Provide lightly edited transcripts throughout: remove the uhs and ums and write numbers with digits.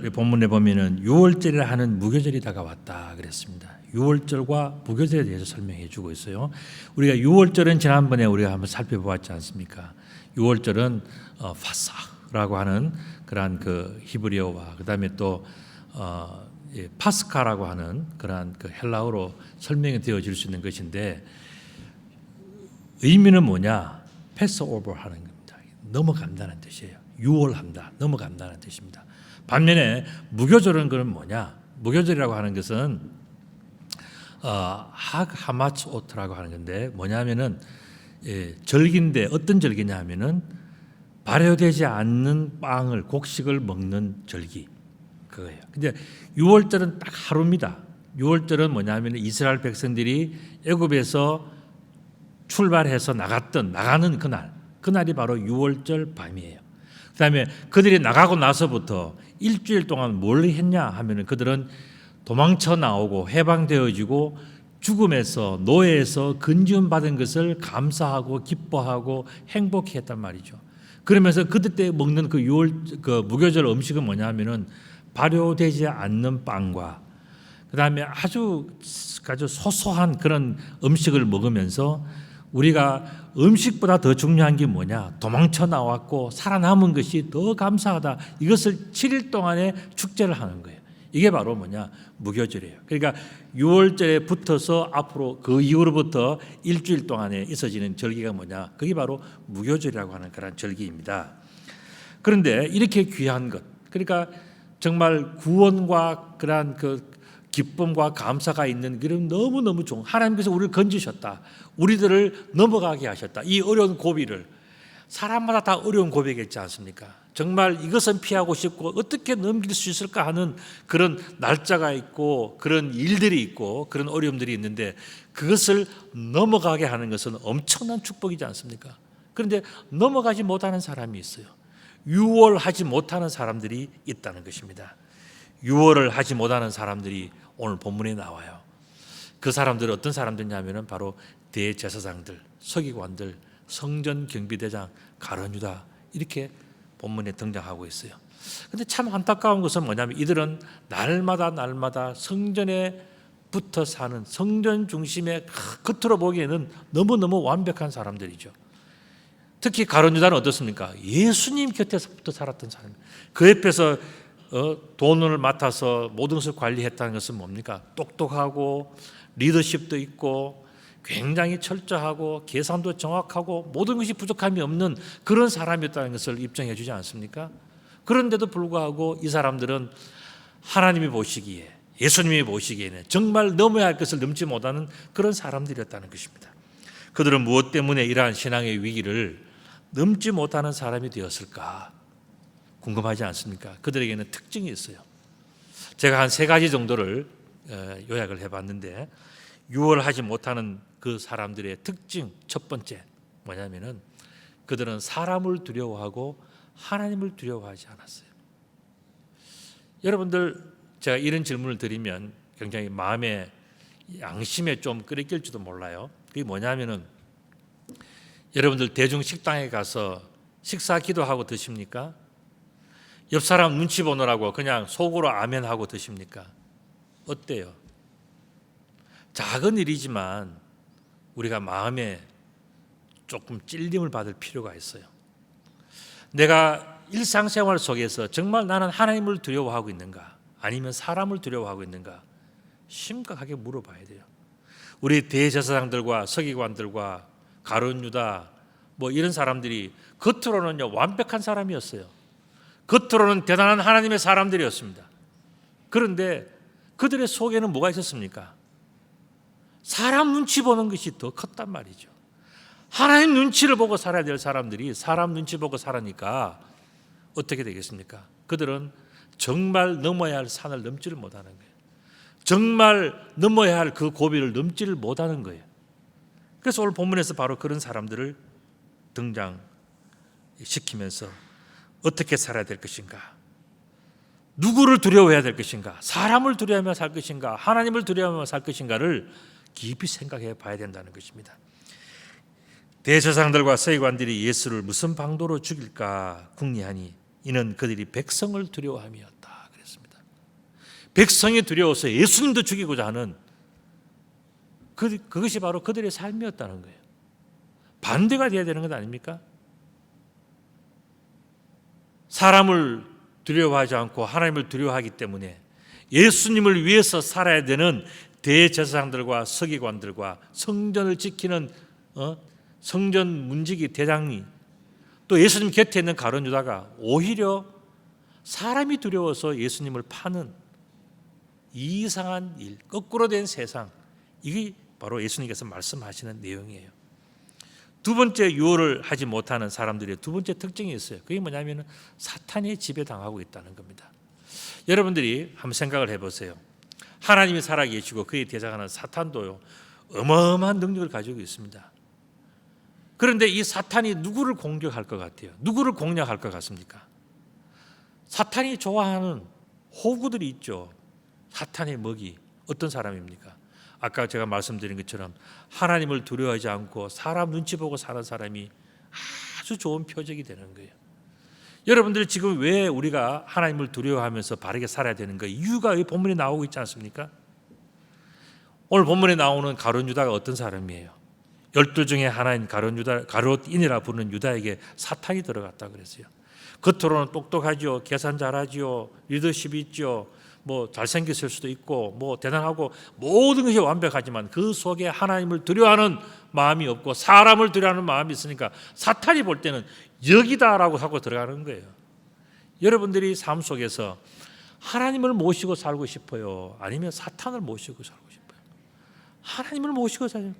오늘 본문에 보면은 유월절이라 하는 무교절이 다가왔다 그랬습니다. 유월절과 무교절에 대해서 설명해 주고 있어요. 우리가 유월절은 지난번에 우리가 한번 살펴보았지 않습니까? 유월절은 파사라고 하는 그러한 그 히브리어와 그다음에 또 파스카라고 하는 그러한 그 헬라어로 설명이 되어질 수 있는 것인데 의미는 뭐냐? 패스오버 하는 겁니다. 넘어간다는 뜻이에요. 유월한다, 넘어간다는 뜻입니다. 반면에 무교절은 그럼 뭐냐? 무교절이라고 하는 것은 하마츠오트라고 하는 건데 뭐냐면은 절기인데 어떤 절기냐 하면은 발효되지 않는 빵을 곡식을 먹는 절기 그거예요. 근데 유월절은 딱 하루입니다. 유월절은 뭐냐면 이스라엘 백성들이 애굽에서 출발해서 나가는 그날이 바로 유월절 밤이에요. 그다음에 그들이 나가고 나서부터 일주일 동안 뭘 했냐 하면은 그들은 도망쳐 나오고 해방되어지고 죽음에서 노예에서 건지움 받은 것을 감사하고 기뻐하고 행복했단 말이죠. 그러면서 그들 때 먹는 그 무교절 음식은 뭐냐면은 발효되지 않는 빵과 그다음에 아주 소소한 그런 음식을 먹으면서 우리가 음식보다 더 중요한 게 뭐냐? 도망쳐 나왔고 살아남은 것이 더 감사하다. 이것을 7일 동안의 축제를 하는 거예요. 이게 바로 뭐냐? 무교절이에요. 그러니까 6월절에 붙어서 앞으로 그 이후로부터 일주일 동안에 있어지는 절기가 뭐냐? 그게 바로 무교절이라고 하는 그런 절기입니다. 그런데 이렇게 귀한 것, 그러니까 정말 구원과 그러한 그 기쁨과 감사가 있는 그런 너무너무 좋은 하나님께서 우리를 건지셨다. 우리들을 넘어가게 하셨다. 이 어려운 고비를 사람마다 다 어려운 고비겠지 않습니까? 정말 이것은 피하고 싶고 어떻게 넘길 수 있을까 하는 그런 날짜가 있고 그런 일들이 있고 그런 어려움들이 있는데 그것을 넘어가게 하는 것은 엄청난 축복이지 않습니까? 그런데 넘어가지 못하는 사람이 있어요. 유월하지 못하는 사람들이 있다는 것입니다. 유월을 하지 못하는 사람들이 오늘 본문에 나와요. 그 사람들은 어떤 사람들이냐면 바로 대제사장들, 서기관들, 성전 경비대장, 가룟 유다 이렇게 본문에 등장하고 있어요. 그런데 참 안타까운 것은 뭐냐면 이들은 날마다 성전에 붙어 사는 성전 중심의 겉으로 보기에는 너무너무 완벽한 사람들이죠. 특히 가룟 유다는 어떻습니까? 예수님 곁에서부터 살았던 사람. 그 옆에서 돈을 맡아서 모든 것을 관리했다는 것은 뭡니까? 똑똑하고 리더십도 있고 굉장히 철저하고 계산도 정확하고 모든 것이 부족함이 없는 그런 사람이었다는 것을 입증해 주지 않습니까? 그런데도 불구하고 이 사람들은 하나님이 보시기에 예수님이 보시기에는 정말 넘어야 할 것을 넘지 못하는 그런 사람들이었다는 것입니다. 그들은 무엇 때문에 이러한 신앙의 위기를 넘지 못하는 사람이 되었을까? 궁금하지 않습니까? 그들에게는 특징이 있어요. 제가 한 3가지 정도를 요약을 해봤는데 유월하지 못하는 그 사람들의 특징 첫 번째 뭐냐면은 그들은 사람을 두려워하고 하나님을 두려워하지 않았어요. 여러분들 제가 이런 질문을 드리면 굉장히 마음에 양심에 좀 끄덕일지도 몰라요. 그게 뭐냐면은 여러분들 대중 식당에 가서 식사 기도하고 드십니까? 옆 사람 눈치 보느라고 그냥 속으로 아멘하고 드십니까? 어때요? 작은 일이지만 우리가 마음에 조금 찔림을 받을 필요가 있어요. 내가 일상생활 속에서 정말 나는 하나님을 두려워하고 있는가? 아니면 사람을 두려워하고 있는가? 심각하게 물어봐야 돼요. 우리 대제사장들과 서기관들과 가룟 유다 뭐 이런 사람들이 겉으로는요 완벽한 사람이었어요. 겉으로는 대단한 하나님의 사람들이었습니다. 그런데 그들의 속에는 뭐가 있었습니까? 사람 눈치 보는 것이 더 컸단 말이죠. 하나님 눈치를 보고 살아야 될 사람들이 사람 눈치 보고 살으니까 어떻게 되겠습니까? 그들은 정말 넘어야 할 산을 넘지를 못하는 거예요. 정말 넘어야 할 그 고비를 넘지를 못하는 거예요. 그래서 오늘 본문에서 바로 그런 사람들을 등장시키면서 어떻게 살아야 될 것인가? 누구를 두려워해야 될 것인가? 사람을 두려워하며 살 것인가? 하나님을 두려워하며 살 것인가를 깊이 생각해 봐야 된다는 것입니다. 대제사장들과 서기관들이 예수를 무슨 방도로 죽일까 궁리하니 이는 그들이 백성을 두려워함이었다 그랬습니다. 백성이 두려워서 예수님도 죽이고자 하는 그것이 바로 그들의 삶이었다는 거예요. 반대가 돼야 되는 것 아닙니까? 사람을 두려워하지 않고 하나님을 두려워하기 때문에 예수님을 위해서 살아야 되는 대제사장들과 서기관들과 성전을 지키는 성전 문지기 대장이 또 예수님 곁에 있는 가룟 유다가 오히려 사람이 두려워서 예수님을 파는 이상한 일, 거꾸로 된 세상, 이게 바로 예수님께서 말씀하시는 내용이에요. 두 번째 유월을 하지 못하는 사람들의 두 번째 특징이 있어요. 그게 뭐냐면 사탄의 지배당하고 있다는 겁니다. 여러분들이 한번 생각을 해보세요. 하나님이 살아계시고 그에 대적하는 사탄도요, 어마어마한 능력을 가지고 있습니다. 그런데 이 사탄이 누구를 공격할 것 같아요? 누구를 공략할 것 같습니까? 사탄이 좋아하는 호구들이 있죠. 사탄의 먹이 어떤 사람입니까? 아까 제가 말씀드린 것처럼 하나님을 두려워하지 않고 사람 눈치 보고 사는 사람이 아주 좋은 표적이 되는 거예요. 여러분들 지금 왜 우리가 하나님을 두려워하면서 바르게 살아야 되는 가 이유가 이 본문에 나오고 있지 않습니까? 오늘 본문에 나오는 가룟 유다가 어떤 사람이에요? 12 중에 하나인 가룟인이라 부르는 유다에게 사탄이 들어갔다 그랬어요. 겉으로는 똑똑하죠, 계산 잘하죠, 리더십이 있죠, 뭐 잘생겼을 수도 있고 뭐 대단하고 모든 것이 완벽하지만 그 속에 하나님을 두려워하는 마음이 없고 사람을 두려워하는 마음이 있으니까 사탄이 볼 때는 여기다라고 하고 들어가는 거예요. 여러분들이 삶 속에서 하나님을 모시고 살고 싶어요? 아니면 사탄을 모시고 살고 싶어요? 하나님을 모시고 살아요.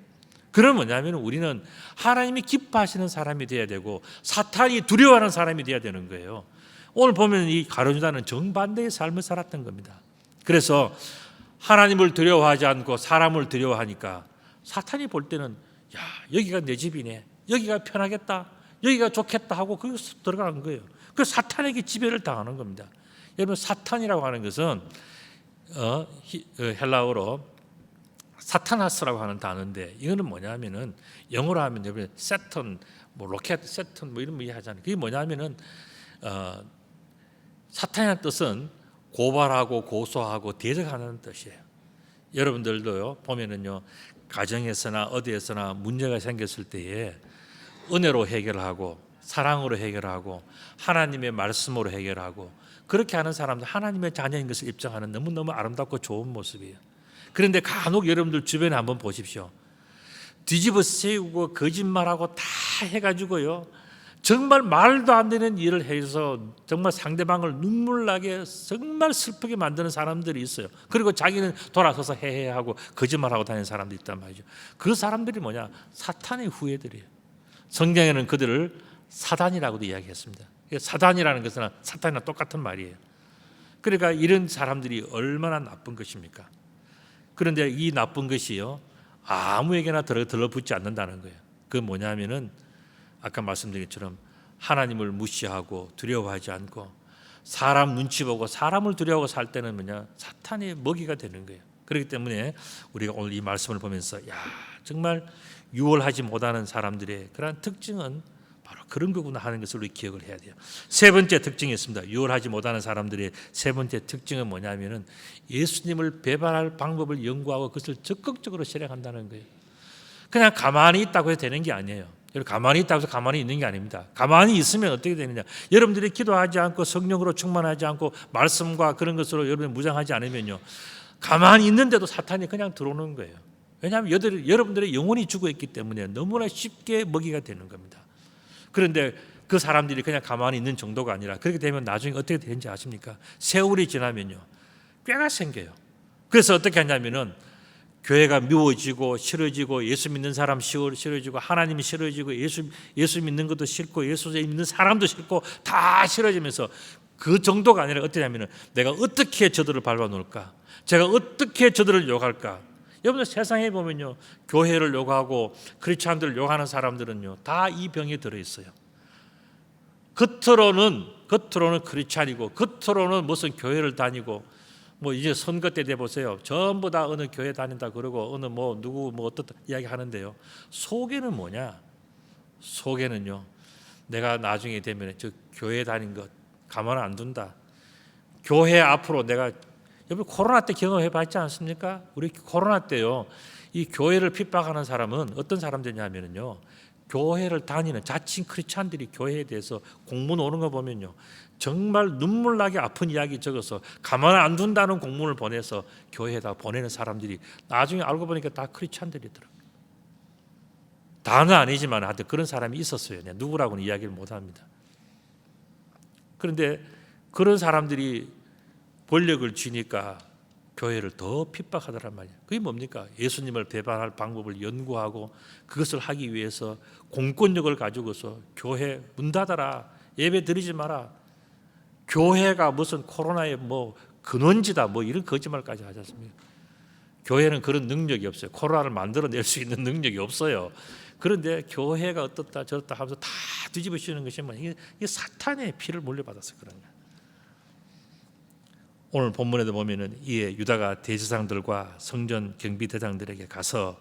그럼 뭐냐면 우리는 하나님이 기뻐하시는 사람이 되어야 되고 사탄이 두려워하는 사람이 되어야 되는 거예요. 오늘 보면 이 가룟 유다는 정반대의 삶을 살았던 겁니다. 그래서 하나님을 두려워하지 않고 사람을 두려워하니까 사탄이 볼 때는 야, 여기가 내 집이네, 여기가 편하겠다, 여기가 좋겠다 하고 거기서 들어가는 거예요. 그래서 사탄에게 지배를 당하는 겁니다. 여러분, 사탄이라고 하는 것은 헬라어로 사타나스라고 하는 단어인데 이거는 뭐냐면은 영어로 하면 여러분 세턴, 뭐 로켓 세턴 뭐 이런 거 하잖아요. 그게 뭐냐면은 사탄이라는 뜻은 고발하고 고소하고 대적하는 뜻이에요. 여러분들도요 보면은요 가정에서나 어디에서나 문제가 생겼을 때에 은혜로 해결하고 사랑으로 해결하고 하나님의 말씀으로 해결하고 그렇게 하는 사람들 하나님의 자녀인 것을 입증하는 너무너무 아름답고 좋은 모습이에요. 그런데 간혹 여러분들 주변에 한번 보십시오. 뒤집어 세우고 거짓말하고 다 해가지고요 정말 말도 안 되는 일을 해서 정말 상대방을 눈물나게 정말 슬프게 만드는 사람들이 있어요. 그리고 자기는 돌아서서 해해하고 거짓말하고 다니는 사람들이 있단 말이죠. 그 사람들이 뭐냐? 사탄의 후예들이에요. 성경에는 그들을 사단이라고도 이야기했습니다. 사단이라는 것은 사탄이랑 똑같은 말이에요. 그러니까 이런 사람들이 얼마나 나쁜 것입니까? 그런데 이 나쁜 것이요 아무에게나 들러붙지 않는다는 거예요. 그건 뭐냐면은 아까 말씀드린 것처럼 하나님을 무시하고 두려워하지 않고 사람 눈치 보고 사람을 두려워하고 살 때는 뭐냐? 사탄의 먹이가 되는 거예요. 그렇기 때문에 우리가 오늘 이 말씀을 보면서 야 정말 유월하지 못하는 사람들의 그런 특징은 바로 그런 거구나 하는 것을 우리 기억을 해야 돼요. 세 번째 특징이 있습니다. 유월하지 못하는 사람들의 세 번째 특징은 뭐냐면은 예수님을 배반할 방법을 연구하고 그것을 적극적으로 실행한다는 거예요. 그냥 가만히 있다고 해서 되는 게 아니에요. 가만히 있다고 해서 가만히 있는 게 아닙니다. 가만히 있으면 어떻게 되느냐? 여러분들이 기도하지 않고 성령으로 충만하지 않고 말씀과 그런 것으로 여러분이 무장하지 않으면요 가만히 있는데도 사탄이 그냥 들어오는 거예요. 왜냐하면 여러분들의 영혼이 죽어있기 때문에 너무나 쉽게 먹이가 되는 겁니다. 그런데 그 사람들이 그냥 가만히 있는 정도가 아니라 그렇게 되면 나중에 어떻게 되는지 아십니까? 세월이 지나면요 꾀가 생겨요. 그래서 어떻게 하냐면은 교회가 미워지고 싫어지고 예수 믿는 사람 싫어지고 하나님이 싫어지고 예수 믿는 것도 싫고 예수 믿는 사람도 싫고 다 싫어지면서 그 정도가 아니라 어떻게 하냐면은 내가 어떻게 저들을 밟아놓을까? 제가 어떻게 저들을 욕할까? 여러분들 세상에 보면요 교회를 욕하고 크리스찬들을 욕하는 사람들은요 다 이 병에 들어있어요. 겉으로는 크리스찬이고 겉으로는 무슨 교회를 다니고 뭐 이제 선거 때 돼 보세요. 전부 다 어느 교회 다닌다 그러고 어느 뭐 누구 뭐 어떻다 이야기 하는데요. 속에는 뭐냐? 속에는요. 내가 나중에 되면 저 교회 다닌 것 가만 안 둔다. 교회 앞으로 내가 여러분 코로나 때 경험해 봤지 않습니까? 우리 코로나 때요. 이 교회를 핍박하는 사람은 어떤 사람들이냐면요. 교회를 다니는 자칭 크리스찬들이 교회에 대해서 공문 오는 거 보면요. 정말 눈물 나게 아픈 이야기 적어서 가만 안 둔다는 공문을 보내서 교회에다 보내는 사람들이 나중에 알고 보니까 다 크리스찬들이더라고요. 다는 아니지만 하여튼 그런 사람이 있었어요. 누구라고는 이야기를 못 합니다. 그런데 그런 사람들이 권력을 쥐니까 교회를 더 핍박하더란 말이에요. 그게 뭡니까? 예수님을 배반할 방법을 연구하고 그것을 하기 위해서 공권력을 가지고서 교회 문 닫아라, 예배 드리지 마라, 교회가 무슨 코로나의 뭐 근원지다, 뭐 이런 거짓말까지 하지 않습니까? 교회는 그런 능력이 없어요. 코로나를 만들어낼 수 있는 능력이 없어요. 그런데 교회가 어떻다 저렇다 하면서 다 뒤집어 씌우는 것이 뭐냐, 이게 사탄의 피를 물려받아서 그런 거예요. 오늘 본문에도 보면은 이에 유다가 대제사장들과 성전 경비대장들에게 가서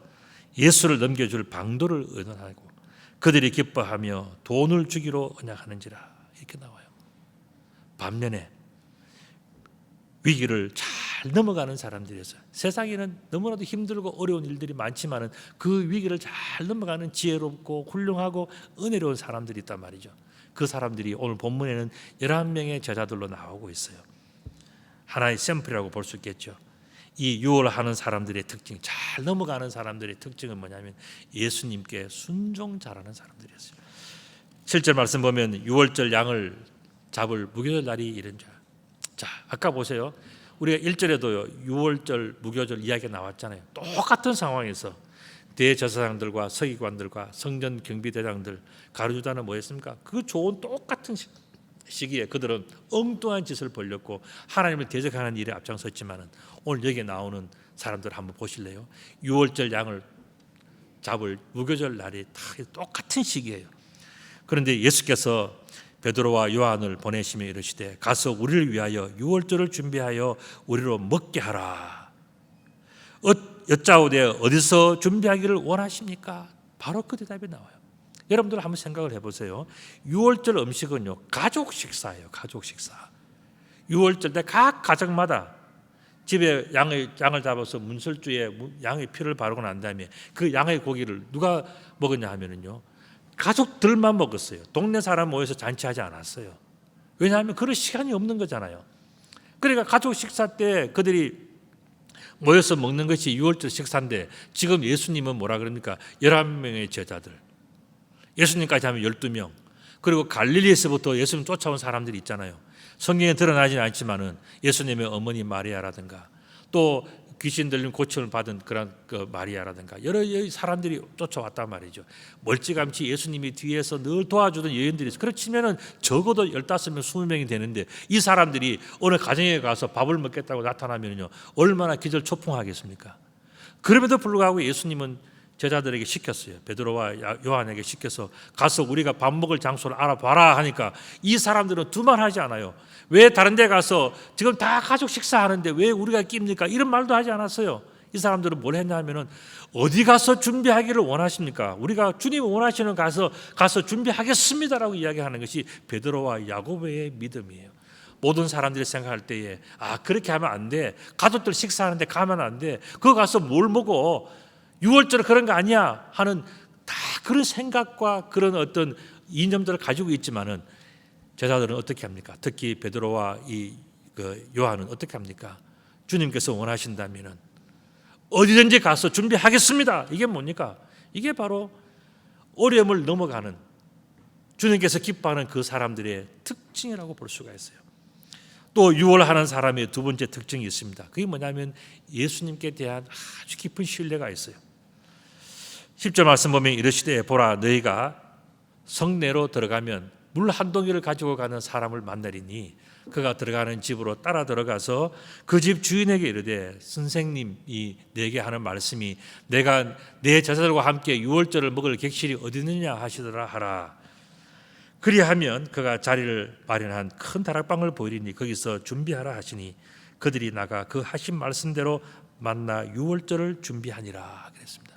예수를 넘겨줄 방도를 의논하고 그들이 기뻐하며 돈을 주기로 언약하는지라, 이렇게 나와요. 반면에 위기를 잘 넘어가는 사람들이었어요. 세상에는 너무나도 힘들고 어려운 일들이 많지만은 그 위기를 잘 넘어가는 지혜롭고 훌륭하고 은혜로운 사람들이 있단 말이죠. 그 사람들이 오늘 본문에는 11명의 제자들로 나오고 있어요. 하나의 샘플이라고 볼 수 있겠죠. 이 유월하는 사람들의 특징, 잘 넘어가는 사람들의 특징은 뭐냐면 예수님께 순종 잘하는 사람들이었어요. 7절 말씀 보면 유월절 양을 잡을 무교절 날이 이른 줄. 자, 아까 보세요. 우리가 1절에도요 유월절 무교절 이야기가 나왔잖아요. 똑같은 상황에서 대제사장들과 서기관들과 성전 경비대장들, 가룟유다는 뭐였습니까? 그 좋은 똑같은 시기에 그들은 엉뚱한 짓을 벌였고 하나님을 대적하는 일에 앞장섰지만은 오늘 여기에 나오는 사람들 한번 보실래요? 유월절 양을 잡을 무교절 날이 다 똑같은 시기예요. 그런데 예수께서 베드로와 요한을 보내시며 이르시되 가서 우리를 위하여 유월절을 준비하여 우리로 먹게 하라. 여짜오되 어디서 준비하기를 원하십니까? 바로 그 대답이 나와요. 여러분들 한번 생각을 해보세요. 유월절 음식은요 가족 식사예요. 가족 식사. 유월절 때 각 가정마다 집에 양을 잡아서 문설주에 양의 피를 바르고 난 다음에 그 양의 고기를 누가 먹었냐 하면은요 가족들만 먹었어요. 동네 사람 모여서 잔치하지 않았어요. 왜냐하면 그럴 시간이 없는 거잖아요. 그러니까 가족 식사 때 그들이 모여서 먹는 것이 유월절 식사인데 지금 예수님은 뭐라 그럽니까? 11명의 제자들, 예수님까지 하면 12명, 그리고 갈릴리에서부터 예수님 쫓아온 사람들이 있잖아요. 성경에 드러나지는 않지만은 예수님의 어머니 마리아라든가 또 귀신 들린 고침을 받은 그런 마리아라든가 여러 사람들이 쫓아왔단 말이죠. 멀찌감치 예수님이 뒤에서 늘 도와주던 여인들이 있어요. 그렇지만은 적어도 15명, 20명이 되는데 이 사람들이 어느 가정에 가서 밥을 먹겠다고 나타나면요 얼마나 기절초풍하겠습니까? 그럼에도 불구하고 예수님은 제자들에게 시켰어요. 베드로와 요한에게 시켜서 가서 우리가 밥 먹을 장소를 알아봐라 하니까 이 사람들은 두말하지 않아요. 왜 다른 데 가서 지금 다 가족 식사하는데 왜 우리가 낍니까? 이런 말도 하지 않았어요. 이 사람들은 뭘 했냐면은 어디 가서 준비하기를 원하십니까? 우리가 주님 원하시는 가서 준비하겠습니다라고 이야기하는 것이 베드로와 야고보의 믿음이에요. 모든 사람들이 생각할 때에 그렇게 하면 안 돼. 가족들 식사하는데 가면 안 돼. 그거 가서 뭘 먹어? 유월절 그런 거 아니야 하는 다 그런 생각과 그런 어떤 이념들을 가지고 있지만은 제자들은 어떻게 합니까? 특히 베드로와 요한은 어떻게 합니까? 주님께서 원하신다면은 어디든지 가서 준비하겠습니다. 이게 뭡니까? 이게 바로 어려움을 넘어가는 주님께서 기뻐하는 그 사람들의 특징이라고 볼 수가 있어요. 또 유월하는 사람의 두 번째 특징이 있습니다. 그게 뭐냐면 예수님께 대한 아주 깊은 신뢰가 있어요. 10절 말씀 보면 이르시되 보라 너희가 성내로 들어가면 물 한 동이를 가지고 가는 사람을 만나리니 그가 들어가는 집으로 따라 들어가서 그 집 주인에게 이르되 선생님이 내게 하는 말씀이 내가 내 제자들과 함께 유월절을 먹을 객실이 어디 있느냐 하시더라 하라. 그리하면 그가 자리를 마련한 큰 다락방을 보이리니 거기서 준비하라 하시니 그들이 나가 그 하신 말씀대로 만나 유월절을 준비하니라 그랬습니다.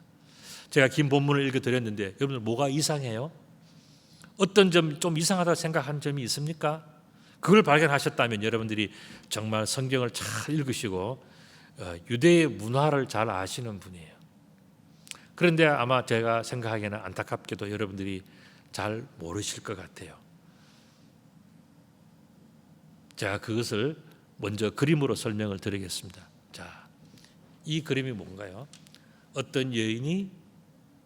제가 긴 본문을 읽어드렸는데 여러분들 뭐가 이상해요? 어떤 점 좀 이상하다고 생각한 점이 있습니까? 그걸 발견하셨다면 여러분들이 정말 성경을 잘 읽으시고 유대의 문화를 잘 아시는 분이에요. 그런데 아마 제가 생각하기에는 안타깝게도 여러분들이 잘 모르실 것 같아요. 제가 그것을 먼저 그림으로 설명을 드리겠습니다. 자, 이 그림이 뭔가요? 어떤 여인이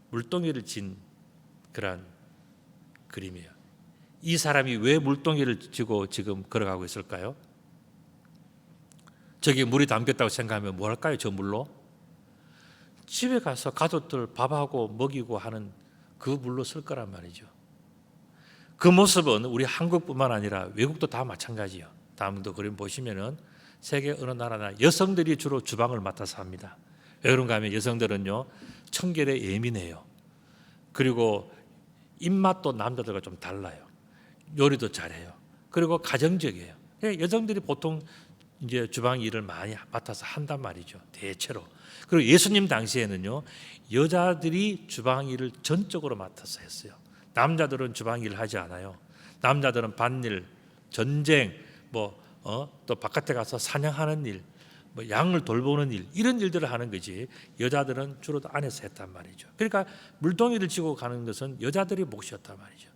물동이를 진 그런 그림이에요. 이 사람이 왜 물동이를 쥐고 지금 걸어가고 있을까요? 저기 물이 담겼다고 생각하면 뭐 할까요? 저 물로? 집에 가서 가족들 밥하고 먹이고 하는 그 물로 쓸 거란 말이죠. 그 모습은 우리 한국뿐만 아니라 외국도 다 마찬가지예요. 다음도 그림 보시면은 세계 어느 나라나 여성들이 주로 주방을 맡아서 합니다. 왜 그런가 하면 여성들은요 청결에 예민해요. 그리고 입맛도 남자들과 좀 달라요. 요리도 잘해요. 그리고 가정적이에요. 여성들이 보통 이제 주방 일을 많이 맡아서 한단 말이죠. 대체로. 그리고 예수님 당시에는요 여자들이 주방 일을 전적으로 맡아서 했어요. 남자들은 주방 일을 하지 않아요. 남자들은 밭일, 전쟁, 또 바깥에 가서 사냥하는 일, 양을 돌보는 일, 이런 일들을 하는 거지 여자들은 주로 안에서 했단 말이죠. 그러니까 물동이를 쥐고 가는 것은 여자들이 몫이었단 말이죠.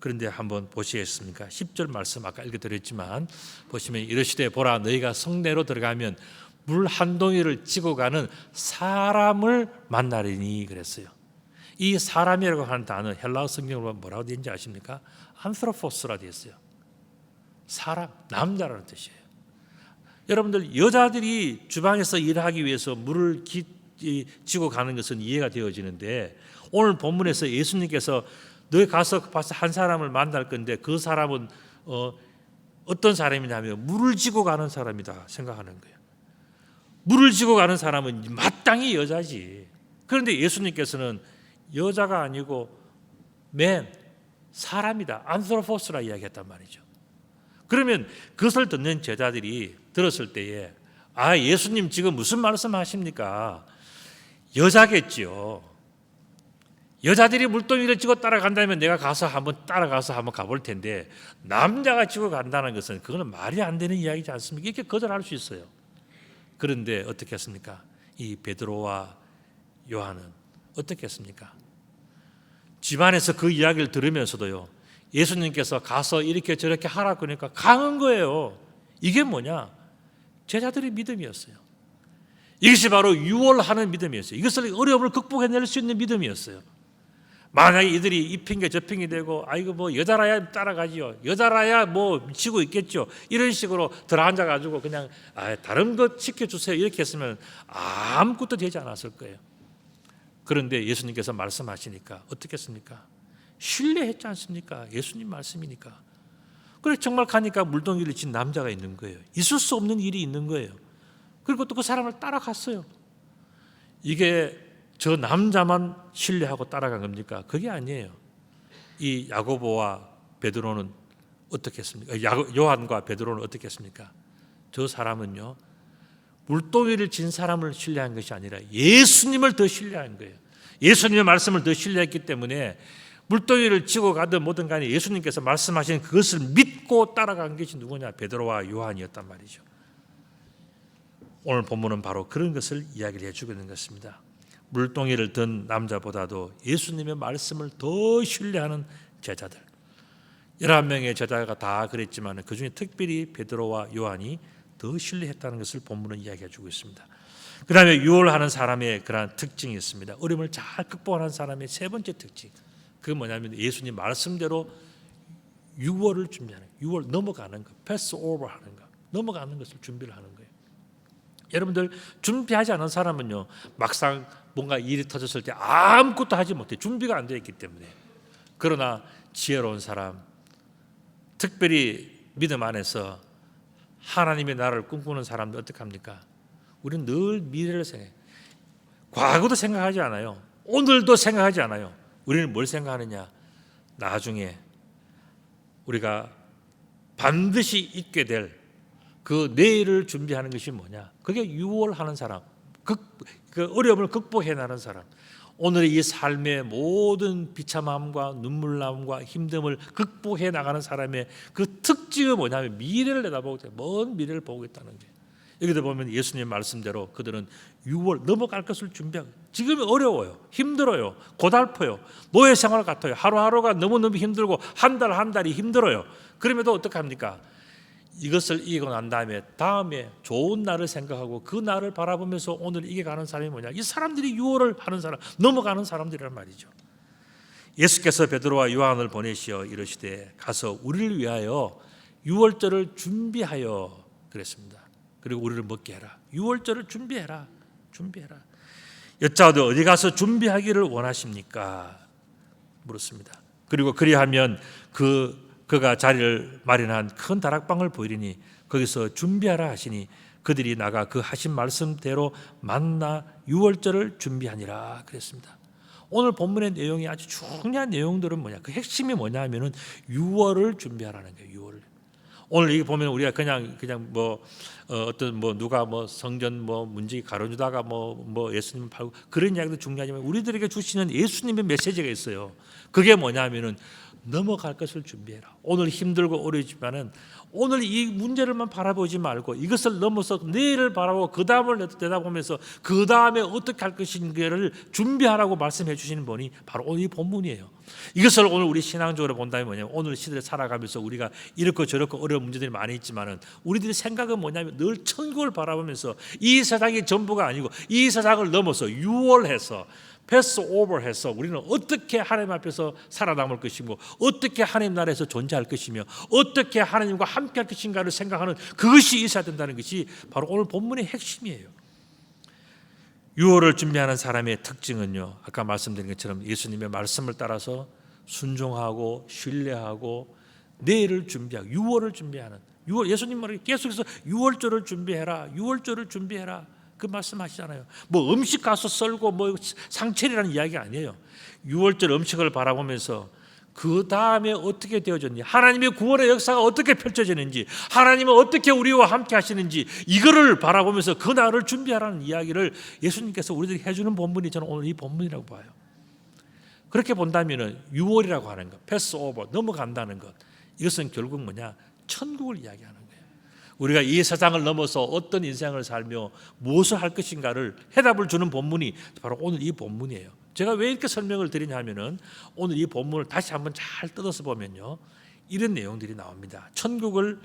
그런데 한번 보시겠습니까? 10절 말씀 아까 읽어드렸지만 보시면 이르시되 보라 너희가 성내로 들어가면 물 한 동이를 쥐고 가는 사람을 만나리니 그랬어요. 이 사람이라고 하는 단어 헬라어 성경으로 뭐라고 되는지 아십니까? 안스로포스라 되어 있어요. 사람, 남자라는 뜻이에요. 여러분들 여자들이 주방에서 일하기 위해서 물을 쥐고 가는 것은 이해가 되어지는데 오늘 본문에서 예수님께서 너희 가서 봐서 한 사람을 만날 건데 그 사람은 어떤 사람이냐면 물을 쥐고 가는 사람이다 생각하는 거예요. 물을 쥐고 가는 사람은 마땅히 여자지. 그런데 예수님께서는 여자가 아니고 사람이다. 안스로포스라 이야기했단 말이죠. 그러면 그것을 듣는 제자들이 들었을 때에 예수님 지금 무슨 말씀하십니까? 여자겠지요. 여자들이 물동이를 쥐고 따라간다면 내가 따라가서 한번 가볼 텐데 남자가 쥐고 간다는 것은 그거는 말이 안 되는 이야기지 않습니까? 이렇게 거절할 수 있어요. 그런데 어떻게 했습니까? 이 베드로와 요한은 어떻게 했습니까? 집안에서 그 이야기를 들으면서도요 예수님께서 가서 이렇게 저렇게 하라 그러니까 강한 거예요. 이게 뭐냐? 제자들의 믿음이었어요. 이것이 바로 유월하는 믿음이었어요. 이것을 어려움을 극복해낼 수 있는 믿음이었어요. 만약에 이들이 이 핑계 저 핑계 대고 여자라야 따라가지요. 여자라야 미치고 있겠죠. 이런 식으로 들어앉아가지고 그냥 다른 것 시켜주세요. 이렇게 했으면 아무것도 되지 않았을 거예요. 그런데 예수님께서 말씀하시니까 어떻게 했습니까? 신뢰했지 않습니까? 예수님 말씀이니까. 그래 정말 가니까 물동이를 진 남자가 있는 거예요. 있을 수 없는 일이 있는 거예요. 그리고 또 그 사람을 따라갔어요. 이게 저 남자만 신뢰하고 따라간 겁니까? 그게 아니에요. 이 야고보와 베드로는 어떻게 했습니까? 요한과 베드로는 어떻게 했습니까? 저 사람은요 물동이를 진 사람을 신뢰한 것이 아니라 예수님을 더 신뢰한 거예요. 예수님의 말씀을 더 신뢰했기 때문에 물동이를 쥐고 가든 뭐든 간에 예수님께서 말씀하신 그것을 믿고 따라간 것이 누구냐? 베드로와 요한이었단 말이죠. 오늘 본문은 바로 그런 것을 이야기를 해주고 있는 것입니다. 물동이를 든 남자보다도 예수님의 말씀을 더 신뢰하는 제자들 11명의 제자가 다 그랬지만 그중에 특별히 베드로와 요한이 더 신뢰했다는 것을 본문은 이야기해 주고 있습니다. 그 다음에 유월하는 사람의 그러한 특징이 있습니다. 어려움을 잘 극복하는 사람의 세 번째 특징 그게 뭐냐면 예수님 말씀대로 유월을 준비하는 유월 넘어가는 것 패스 오버 하는 것 넘어가는 것을 준비를 하는 거예요. 여러분들 준비하지 않은 사람은요 막상 뭔가 일이 터졌을 때 아무것도 하지 못해 준비가 안 되어 있기 때문에. 그러나 지혜로운 사람 특별히 믿음 안에서 하나님의 나라를 꿈꾸는 사람들 어떻게 합니까? 우리는 늘 미래를 생각해요. 과거도 생각하지 않아요. 오늘도 생각하지 않아요. 우리는 뭘 생각하느냐? 나중에 우리가 반드시 있게 될 그 내일을 준비하는 것이 뭐냐? 그게 유월하는 사람, 그 어려움을 극복해 나가는 사람. 오늘의 이 삶의 모든 비참함과 눈물남과 힘듦을 극복해 나가는 사람의 그 특징은 뭐냐면 미래를 내다보고 먼 미래를 보고 있다는 거예요. 여기도 보면 예수님 말씀대로 그들은 6월 넘어갈 것을 준비하고, 지금이 어려워요, 힘들어요, 고달퍼요, 노예 생활 같아요, 하루하루가 너무너무 힘들고 한 달이 힘들어요. 그럼에도 어떡합니까? 이것을 이기고 난 다음에 좋은 날을 생각하고 그 날을 바라보면서 오늘 이겨가는 사람이 뭐냐? 이 사람들이 6월을 하는 사람, 넘어가는 사람들이란 말이죠. 예수께서 베드로와 요한을 보내시어 이르시되 가서 우리를 위하여 6월절을 준비하여 그랬습니다. 그리고 우리를 먹게 해라. 6월절을 준비해라. 여짜오되 어디 가서 준비하기를 원하십니까? 물었습니다. 그리고 그리하면 그가 자리를 마련한 큰 다락방을 보이리니 거기서 준비하라 하시니 그들이 나가 그 하신 말씀대로 만나 6월절을 준비하니라 그랬습니다. 오늘 본문의 내용이 아주 중요한 내용들은 뭐냐? 그 핵심이 뭐냐 하면은 6월을 준비하라는 거예요. 6월을. 오늘 이게 보면 우리가 그냥 어떤 누가 성전 문지기 가로주다가 예수님을 팔고 그런 이야기도 중요하지만 우리들에게 주시는 예수님의 메시지가 있어요. 그게 뭐냐면은 넘어갈 것을 준비해라. 오늘 힘들고 어려지만은 오늘 이 문제를만 바라보지 말고 이것을 넘어서 내일을 바라보고 그 다음을 내다보면서 그 다음에 어떻게 할 것인가를 준비하라고 말씀해 주시는 분이 바로 오늘 이 본문이에요. 이것을 오늘 우리 신앙적으로 본다면 뭐냐면 오늘 시대를 살아가면서 우리가 이렇고 저렇고 어려운 문제들이 많이 있지만은 우리들의 생각은 뭐냐면 늘 천국을 바라보면서 이 세상이 전부가 아니고 이 세상을 넘어서 유월해서 패스 오버해서 우리는 어떻게 하나님 앞에서 살아남을 것이고 어떻게 하나님 나라에서 존재할 것이며 어떻게 하나님과 함께 할 것인가를 생각하는 그것이 있어야 된다는 것이 바로 오늘 본문의 핵심이에요. 유월을 준비하는 사람의 특징은요, 아까 말씀드린 것처럼 예수님의 말씀을 따라서 순종하고 신뢰하고 내일을 준비하고 유월을 준비하는, 예수님 말이 계속해서 유월절을 준비해라, 유월절을 준비해라 그 말씀하시잖아요. 음식 가서 썰고 상철이라는 이야기 아니에요. 6월절 음식을 바라보면서 그 다음에 어떻게 되어졌는지, 하나님의 구원의 역사가 어떻게 펼쳐지는지, 하나님은 어떻게 우리와 함께 하시는지 이거를 바라보면서 그 날을 준비하라는 이야기를 예수님께서 우리들이 해주는 본문이 저는 오늘 이 본문이라고 봐요. 그렇게 본다면 6월이라고 하는 것, 패스 오버, 넘어간다는 것, 이것은 결국 뭐냐? 천국을 이야기하는 거예요. 우리가 이 세상을 넘어서 어떤 인생을 살며 무엇을 할 것인가를 해답을 주는 본문이 바로 오늘 이 본문이에요. 제가 왜 이렇게 설명을 드리냐 하면은 오늘 이 본문을 다시 한번 잘 뜯어서 보면요, 이런 내용들이 나옵니다. 천국을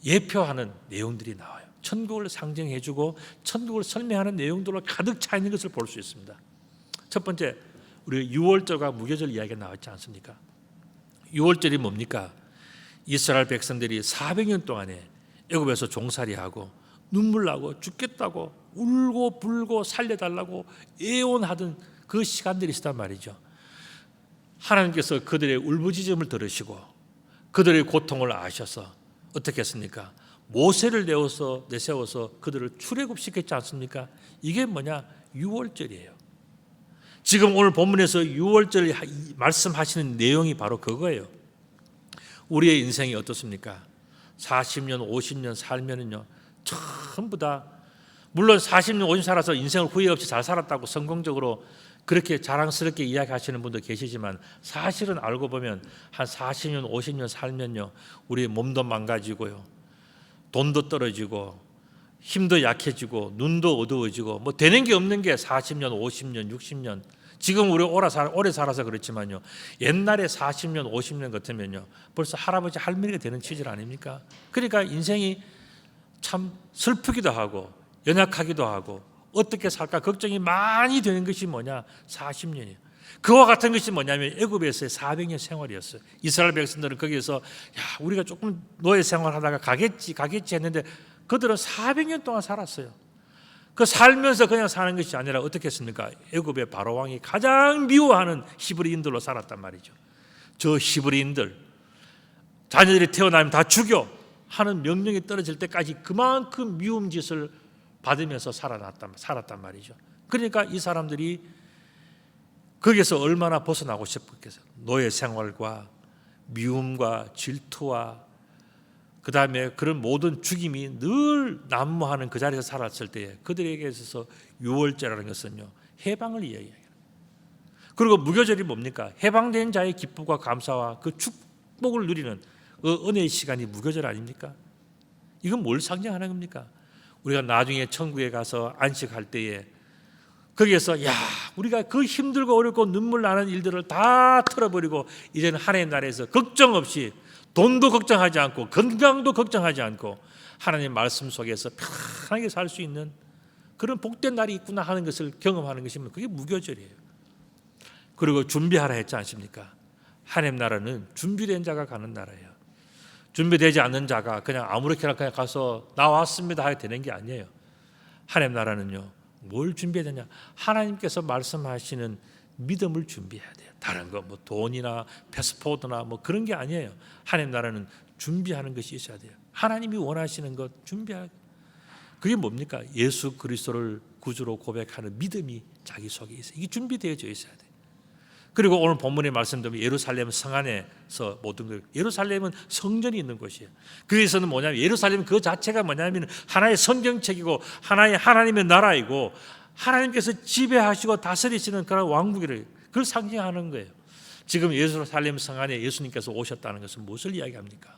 예표하는 내용들이 나와요. 천국을 상징해주고 천국을 설명하는 내용들로 가득 차 있는 것을 볼 수 있습니다. 첫 번째, 우리 유월절과 무교절 이야기가 나왔지 않습니까? 유월절이 뭡니까? 이스라엘 백성들이 400년 동안에 애굽에서 종살이하고 눈물 나고 죽겠다고 울고 불고 살려달라고 애원하던 그 시간들이 있었단 말이죠. 하나님께서 그들의 울부짖음을 들으시고 그들의 고통을 아셔서 어떻게 했습니까? 모세를 내세워서 그들을 출애굽시켰지 않습니까? 이게 뭐냐? 유월절이에요. 지금 오늘 본문에서 유월절 말씀하시는 내용이 바로 그거예요. 우리의 인생이 어떻습니까? 40년, 50년 살면은요, 전부 다 물론 40년, 50년 살아서 인생을 후회 없이 잘 살았다고 성공적으로 그렇게 자랑스럽게 이야기하시는 분도 계시지만 사실은 알고 보면 한 40년, 50년 살면요, 우리 몸도 망가지고요, 돈도 떨어지고 힘도 약해지고 눈도 어두워지고 되는 게 없는 게 40년, 50년, 60년. 지금 우리 오래 살아서 그렇지만요, 옛날에 40년, 50년 같으면요 벌써 할아버지 할머니가 되는 취질 아닙니까? 그러니까 인생이 참 슬프기도 하고 연약하기도 하고 어떻게 살까 걱정이 많이 되는 것이 뭐냐? 40년이에요. 그와 같은 것이 뭐냐면 애굽에서의 400년 생활이었어요. 이스라엘 백성들은 거기에서 우리가 조금 노예 생활하다가 가겠지 했는데 그들은 400년 동안 살았어요. 그 살면서 그냥 사는 것이 아니라 어떻게 했습니까? 애굽의 바로 왕이 가장 미워하는 히브리인들로 살았단 말이죠. 저 히브리인들 자녀들이 태어나면 다 죽여 하는 명령이 떨어질 때까지 그만큼 미움 짓을 받으면서 살았단 말이죠. 그러니까 이 사람들이 거기서 얼마나 벗어나고 싶었겠어요. 노예 생활과 미움과 질투와 그 다음에 그런 모든 죽임이 늘 난무하는 그 자리에서 살았을 때에 그들에게 있어서 유월절이라는 것은요, 해방을 이야기해요. 그리고 무교절이 뭡니까? 해방된 자의 기쁨과 감사와 그 축복을 누리는 그 은혜의 시간이 무교절 아닙니까? 이건 뭘 상징하는 겁니까? 우리가 나중에 천국에 가서 안식할 때에 거기에서 우리가 그 힘들고 어렵고 눈물 나는 일들을 다 털어버리고 이제는 하나님 나라에서 걱정 없이 돈도 걱정하지 않고 건강도 걱정하지 않고 하나님 말씀 속에서 편하게 살 수 있는 그런 복된 날이 있구나 하는 것을 경험하는 것이면 그게 무교절이에요. 그리고 준비하라 했지 않습니까? 하나님 나라는 준비된 자가 가는 나라예요. 준비되지 않는 자가 그냥 아무렇게나 그냥 가서 나왔습니다 하게 되는 게 아니에요. 하나님 나라는요, 뭘 준비해야 되냐? 하나님께서 말씀하시는 믿음을 준비해야 돼요. 다른 거 뭐 돈이나 패스포드나 뭐 그런 게 아니에요. 하나님 나라는 준비하는 것이 있어야 돼요. 하나님이 원하시는 것 준비하고, 그게 뭡니까? 예수 그리스도를 구주로 고백하는 믿음이 자기 속에 있어요. 이게 준비되어져 있어야 돼요. 그리고 오늘 본문의 말씀대로 예루살렘 성 안에서 모든 걸, 예루살렘은 성전이 있는 곳이에요. 그에서는 뭐냐면 예루살렘 그 자체가 뭐냐면 하나의 성경책이고 하나의 하나님의 나라이고 하나님께서 지배하시고 다스리시는 그런 왕국이를, 그걸 상징하는 거예요. 지금 예루살렘 성 안에 예수님께서 오셨다는 것은 무엇을 이야기합니까?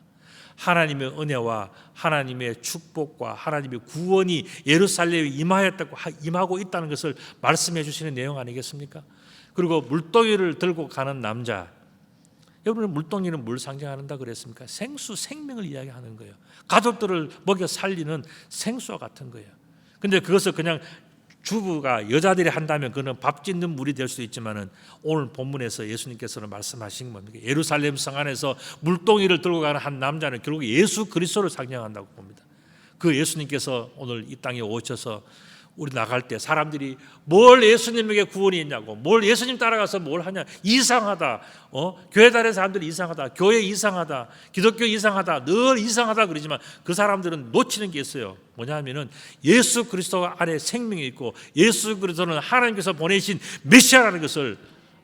하나님의 은혜와 하나님의 축복과 하나님의 구원이 예루살렘에 임하고 있다는 것을 말씀해 주시는 내용 아니겠습니까? 그리고 물동이를 들고 가는 남자, 여러분 물동이는 뭘 상징한다 그랬습니까? 생수, 생명을 이야기하는 거예요. 가족들을 먹여 살리는 생수와 같은 거예요. 근데 그것을 그냥 주부가, 여자들이 한다면 그는 밥 짓는 물이 될 수 있지만은 오늘 본문에서 예수님께서는 말씀하신 뭡니까? 예루살렘 성 안에서 물동이를 들고 가는 한 남자는 결국 예수 그리스도를 상징한다고 봅니다. 그 예수님께서 오늘 이 땅에 오셔서 우리 나갈 때 사람들이 뭘 예수님에게 구원이 있냐고, 뭘 예수님 따라가서 뭘 하냐, 이상하다, 교회 다니는 사람들이 이상하다, 교회 이상하다, 기독교 이상하다, 늘 이상하다 그러지만 그 사람들은 놓치는 게 있어요. 뭐냐 하면은 예수 그리스도 안에 생명이 있고 예수 그리스도는 하나님께서 보내신 메시아라는 것을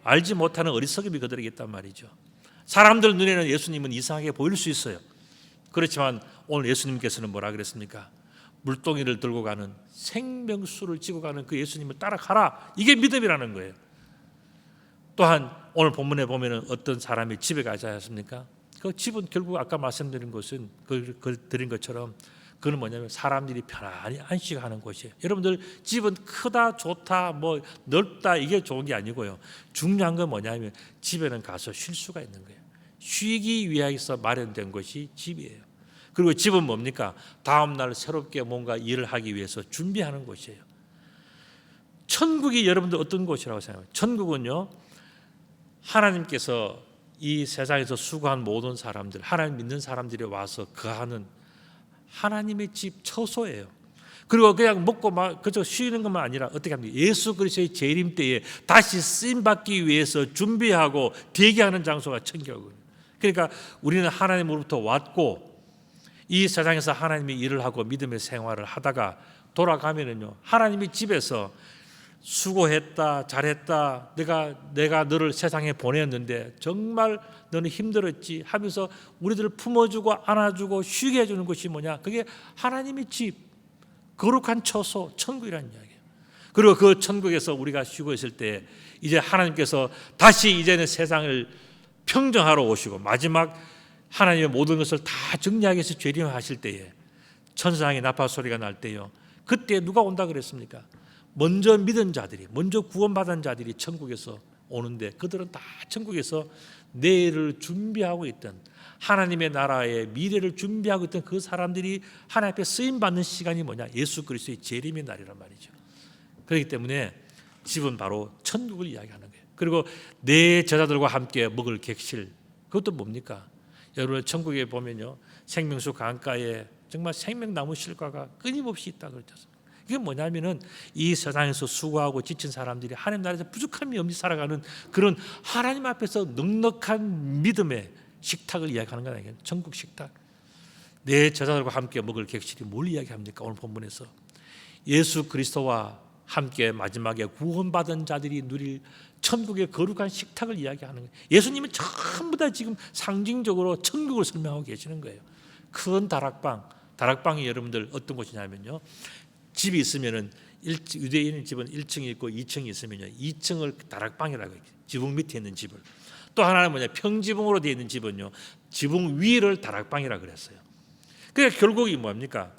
알지 못하는 어리석음이 그들에게 있단 말이죠. 사람들 눈에는 예수님은 이상하게 보일 수 있어요. 그렇지만 오늘 예수님께서는 뭐라 그랬습니까? 물동이를 들고 가는, 생명수를 지고 가는 그 예수님을 따라가라. 이게 믿음이라는 거예요. 또한 오늘 본문에 보면은 어떤 사람이 집에 가지 않습니까? 그 집은 결국 아까 말씀드린 것은 드린 것처럼 그건 뭐냐면 사람들이 편안히 안식하는 곳이에요. 여러분들 집은 크다, 좋다, 뭐 넓다 이게 좋은 게 아니고요. 중요한 건 뭐냐면 집에는 가서 쉴 수가 있는 거예요. 쉬기 위해서 마련된 것이 집이에요. 그리고 집은 뭡니까? 다음 날 새롭게 뭔가 일을 하기 위해서 준비하는 곳이에요. 천국이 여러분들 어떤 곳이라고 생각해요? 천국은요, 하나님께서 이 세상에서 수고한 모든 사람들, 하나님 믿는 사람들이 와서 거하는 하나님의 집, 처소예요. 그리고 그냥 먹고 그저 쉬는 것만 아니라 어떻게 합니까? 예수 그리스도의 재림 때에 다시 쓰임 받기 위해서 준비하고 대기하는 장소가 천국이에요. 그러니까 우리는 하나님으로부터 왔고 이 세상에서 하나님의 일을 하고 믿음의 생활을 하다가 돌아가면은요, 하나님의 집에서 수고했다, 잘했다, 내가 너를 세상에 보냈는데 정말 너는 힘들었지 하면서 우리들을 품어주고 안아주고 쉬게 해주는 것이 뭐냐? 그게 하나님의 집, 거룩한 처소, 천국이라는 이야기예요. 그리고 그 천국에서 우리가 쉬고 있을 때 이제 하나님께서 다시 이제는 세상을 평정하러 오시고 마지막 하나님의 모든 것을 다 정리하기 위해서 재림하실 때에 천사장의 나팔 소리가 날 때요, 그때 누가 온다 그랬습니까? 먼저 믿은 자들이, 먼저 구원받은 자들이 천국에서 오는데 그들은 다 천국에서 내일을 준비하고 있던, 하나님의 나라의 미래를 준비하고 있던 그 사람들이 하나님 앞에 쓰임받는 시간이 뭐냐? 예수 그리스도의 재림의 날이란 말이죠. 그렇기 때문에 집은 바로 천국을 이야기하는 거예요. 그리고 내 제자들과 함께 먹을 객실, 그것도 뭡니까? 여러분 천국에 보면요, 생명수 강가에 정말 생명나무 실과가 끊임없이 있다고 그랬죠. 이게 뭐냐면은 이 세상에서 수고하고 지친 사람들이 하나님 나라에서 부족함이 없이 살아가는 그런 하나님 앞에서 넉넉한 믿음의 식탁을 이야기하는 거 아니에요? 천국 식탁. 내 제자들과 함께 먹을 객실이 뭘 이야기합니까? 오늘 본문에서 예수 그리스도와 함께 마지막에 구원받은 자들이 누릴 천국의 거룩한 식탁을 이야기하는 거예요. 예수님은 전부 다 지금 상징적으로 천국을 설명하고 계시는 거예요. 큰 다락방이 여러분들 어떤 곳이냐면요, 집이 있으면은 유대인 집은 1층이 있고 2층이 있으면요, 2층을 다락방이라고 해요. 지붕 밑에 있는 집을. 또 하나는 뭐냐, 평지붕으로 되어 있는 집은요, 지붕 위를 다락방이라고 그랬어요. 그러니까 결국이 뭡니까?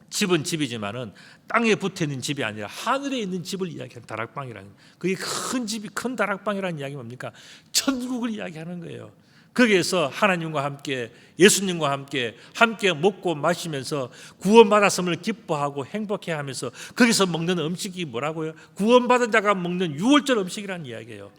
집은 집이지만은 땅에 붙어 있는 집이 아니라 하늘에 있는 집을 이야기하는 다락방이라는, 그게 큰 집이, 큰 다락방이라는 이야기 뭡니까? 천국을 이야기하는 거예요. 거기에서 하나님과 함께, 예수님과 함께 먹고 마시면서 구원받았음을 기뻐하고 행복해하면서 거기서 먹는 음식이 뭐라고요? 구원받은 자가 먹는 유월절 음식이라는 이야기예요.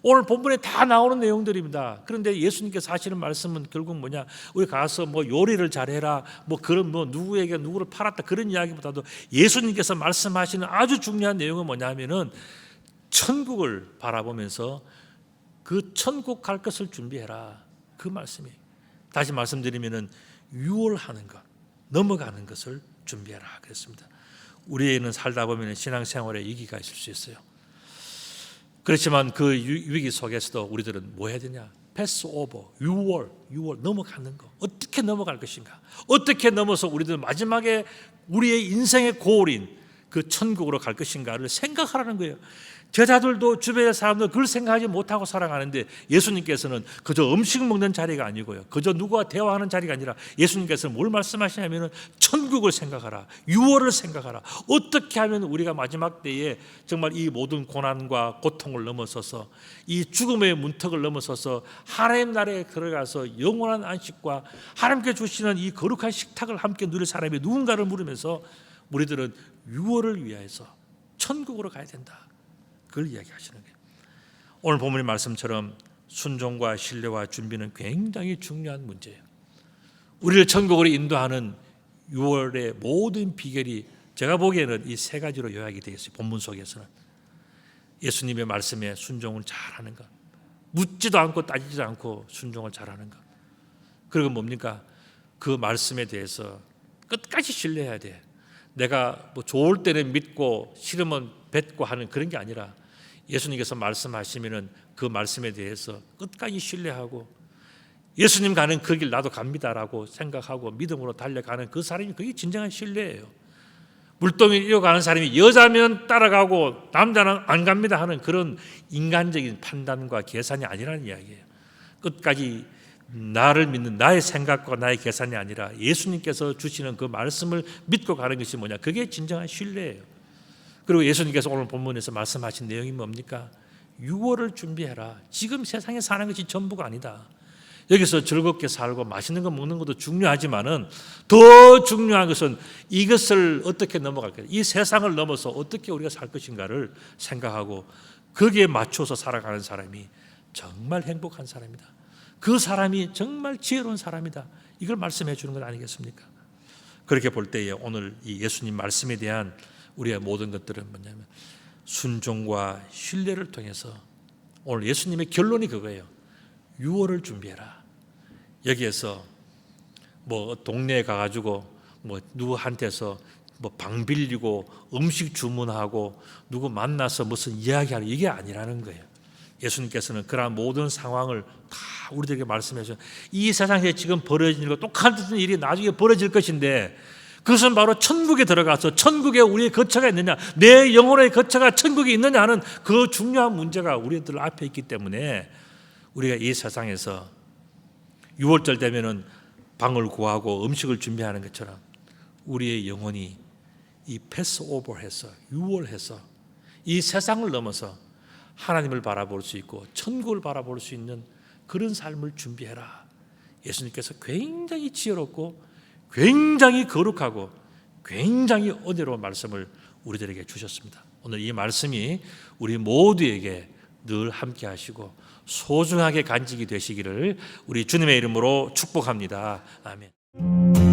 오늘 본문에 다 나오는 내용들입니다. 그런데 예수님께서 하시는 말씀은 결국 뭐냐? 우리 가서 뭐 요리를 잘해라, 뭐 그런 뭐 누구에게 누구를 팔았다, 그런 이야기보다도 예수님께서 말씀하시는 아주 중요한 내용은 뭐냐면은 천국을 바라보면서 그 천국 갈 것을 준비해라, 그 말씀이에요. 다시 말씀드리면은 유월하는 것, 넘어가는 것을 준비해라 그랬습니다. 우리는 살다 보면 신앙생활에 위기가 있을 수 있어요. 그렇지만 그 위기 속에서도 우리들은 뭐 해야 되냐? 패스 오버, 유월 넘어가는 거. 어떻게 넘어갈 것인가? 어떻게 넘어서 우리들 마지막에 우리의 인생의 고울인 그 천국으로 갈 것인가를 생각하라는 거예요. 제자들도 주변의 사람들 그걸 생각하지 못하고 살아가는데, 예수님께서는 그저 음식 먹는 자리가 아니고요, 그저 누구와 대화하는 자리가 아니라 예수님께서는 뭘 말씀하시냐면 천국을 생각하라, 유월을 생각하라. 어떻게 하면 우리가 마지막 때에 정말 이 모든 고난과 고통을 넘어서서 이 죽음의 문턱을 넘어서서 하나님 나라에 들어가서 영원한 안식과 하나님께 주시는 이 거룩한 식탁을 함께 누릴 사람이 누군가를 물으면서 우리들은 유월을 위하여서 천국으로 가야 된다, 그걸 이야기하시는 거예요. 오늘 본문의 말씀처럼 순종과 신뢰와 준비는 굉장히 중요한 문제예요. 우리를 천국으로 인도하는 6월의 모든 비결이 제가 보기에는 이 세 가지로 요약이 되어 있어요. 본문 속에서는 예수님의 말씀에 순종을 잘하는 것, 묻지도 않고 따지지도 않고 순종을 잘하는 것, 그리고 뭡니까? 그 말씀에 대해서 끝까지 신뢰해야 돼. 내가 뭐 좋을 때는 믿고 싫으면 뱉고 하는 그런 게 아니라 예수님께서 말씀하시면은 그 말씀에 대해서 끝까지 신뢰하고, 예수님 가는 그 길 나도 갑니다라고 생각하고 믿음으로 달려가는 그 사람이, 그게 진정한 신뢰예요. 물동이 이어가는 사람이 여자면 따라가고 남자는 안 갑니다 하는 그런 인간적인 판단과 계산이 아니라는 이야기예요. 끝까지 나를 믿는 나의 생각과 나의 계산이 아니라 예수님께서 주시는 그 말씀을 믿고 가는 것이 뭐냐? 그게 진정한 신뢰예요. 그리고 예수님께서 오늘 본문에서 말씀하신 내용이 뭡니까? 유월을 준비해라. 지금 세상에 사는 것이 전부가 아니다. 여기서 즐겁게 살고 맛있는 거 먹는 것도 중요하지만은 더 중요한 것은 이것을 어떻게 넘어갈 것인가, 이 세상을 넘어서 어떻게 우리가 살 것인가를 생각하고 거기에 맞춰서 살아가는 사람이 정말 행복한 사람이다. 그 사람이 정말 지혜로운 사람이다. 이걸 말씀해 주는 것 아니겠습니까? 그렇게 볼 때에 오늘 이 예수님 말씀에 대한 우리의 모든 것들은 뭐냐면 순종과 신뢰를 통해서, 오늘 예수님의 결론이 그거예요. 유월을 준비해라. 여기에서 뭐 동네에 가가지고 뭐 누구한테서 뭐 방 빌리고 음식 주문하고 누구 만나서 무슨 이야기하는, 이게 아니라는 거예요. 예수님께서는 그러한 모든 상황을 다 우리들에게 말씀해 주셔서 이 세상에 지금 벌어지는 것, 똑같은 일이 나중에 벌어질 것인데 그것은 바로 천국에 들어가서 천국에 우리의 거처가 있느냐, 내 영혼의 거처가 천국에 있느냐 하는 그 중요한 문제가 우리들 앞에 있기 때문에 우리가 이 세상에서 6월절 되면은 방을 구하고 음식을 준비하는 것처럼 우리의 영혼이 이 패스오버해서, 유월해서 이 세상을 넘어서 하나님을 바라볼 수 있고 천국을 바라볼 수 있는 그런 삶을 준비해라. 예수님께서 굉장히 지혜롭고 굉장히 거룩하고 굉장히 은혜로운 말씀을 우리들에게 주셨습니다. 오늘 이 말씀이 우리 모두에게 늘 함께 하시고 소중하게 간직이 되시기를 우리 주님의 이름으로 축복합니다. 아멘.